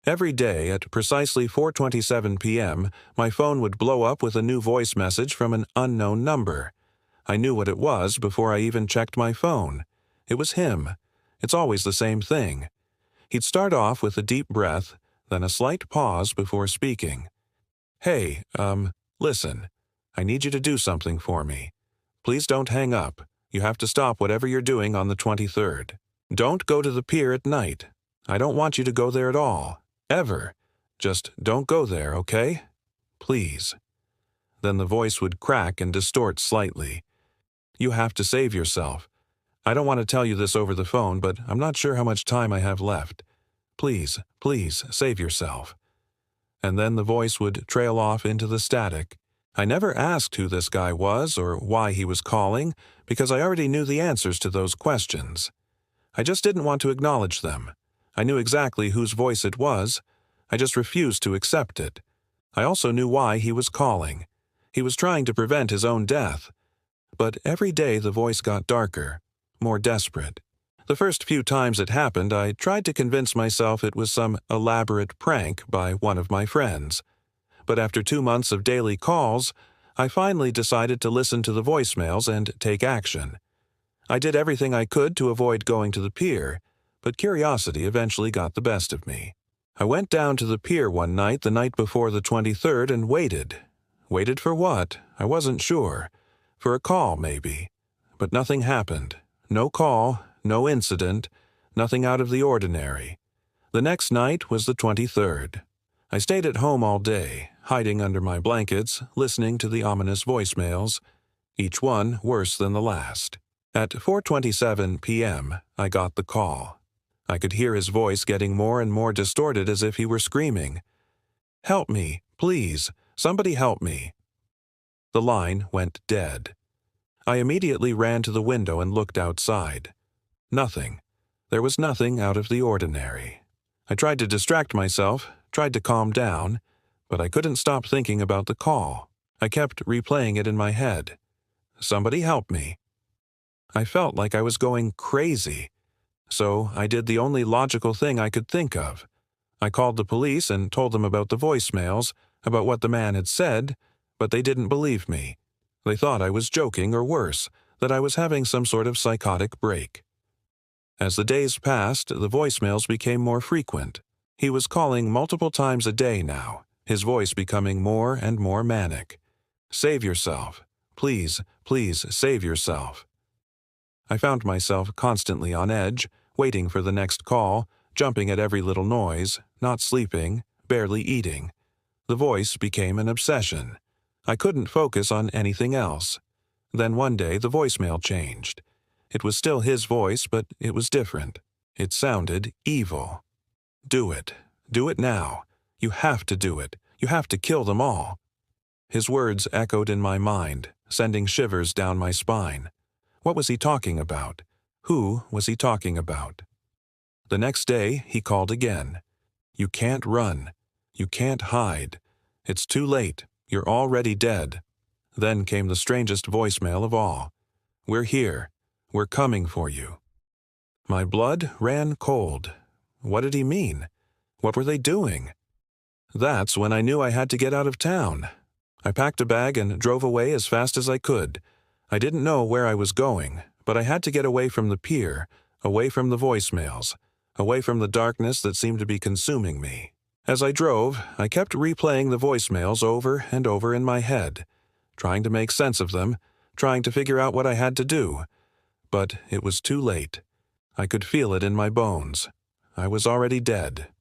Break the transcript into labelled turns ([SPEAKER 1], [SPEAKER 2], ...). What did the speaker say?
[SPEAKER 1] Every day at precisely 4:27 p.m., my phone would blow up with a new voice message from an unknown number. I knew what it was before I even checked my phone. It was him. It's always the same thing. He'd start off with a deep breath, then a slight pause before speaking. "Hey, listen. I need you to do something for me. Please don't hang up. You have to stop whatever you're doing on the 23rd. Don't go to the pier at night. I don't want you to go there at all. Ever. Just don't go there, okay? Please." Then the voice would crack and distort slightly. "You have to save yourself. I don't want to tell you this over the phone, but I'm not sure how much time I have left. Please, please, save yourself." And then the voice would trail off into the static. I never asked who this guy was or why he was calling, because I already knew the answers to those questions. I just didn't want to acknowledge them. I knew exactly whose voice it was. I just refused to accept it. I also knew why he was calling. He was trying to prevent his own death. But every day the voice got darker, more desperate. The first few times it happened, I tried to convince myself it was some elaborate prank by one of my friends. But after 2 months of daily calls, I finally decided to listen to the voicemails and take action. I did everything I could to avoid going to the pier, but curiosity eventually got the best of me. I went down to the pier one night the night before the 23rd and waited. Waited for what? I wasn't sure. For a call, maybe. But nothing happened. No call, no incident, nothing out of the ordinary. The next night was the 23rd. I stayed at home all day, hiding under my blankets, listening to the ominous voicemails, each one worse than the last. At 4:27 p.m., I got the call. I could hear his voice getting more and more distorted as if he were screaming. "Help me, please. Somebody help me." The line went dead. I immediately ran to the window and looked outside. Nothing. There was nothing out of the ordinary. I tried to distract myself, tried to calm down, but I couldn't stop thinking about the call. I kept replaying it in my head. "Somebody help me." I felt like I was going crazy. So I did the only logical thing I could think of. I called the police and told them about the voicemails, about what the man had said, but they didn't believe me. They thought I was joking or worse, that I was having some sort of psychotic break. As the days passed, the voicemails became more frequent. He was calling multiple times a day now, his voice becoming more and more manic. "Save yourself. Please, please save yourself." I found myself constantly on edge, waiting for the next call, jumping at every little noise, not sleeping, barely eating. The voice became an obsession. I couldn't focus on anything else. Then one day the voicemail changed. It was still his voice, but it was different. It sounded evil. "Do it. Do it now. You have to do it. You have to kill them all." His words echoed in my mind, sending shivers down my spine. What was he talking about? Who was he talking about? The next day, he called again. "You can't run. You can't hide. It's too late. You're already dead." Then came the strangest voicemail of all. "We're here. We're coming for you." My blood ran cold. What did he mean? What were they doing? That's when I knew I had to get out of town. I packed a bag and drove away as fast as I could. I didn't know where I was going, but I had to get away from the pier, away from the voicemails, away from the darkness that seemed to be consuming me. As I drove, I kept replaying the voicemails over and over in my head, trying to make sense of them, trying to figure out what I had to do. But it was too late. I could feel it in my bones. I was already dead.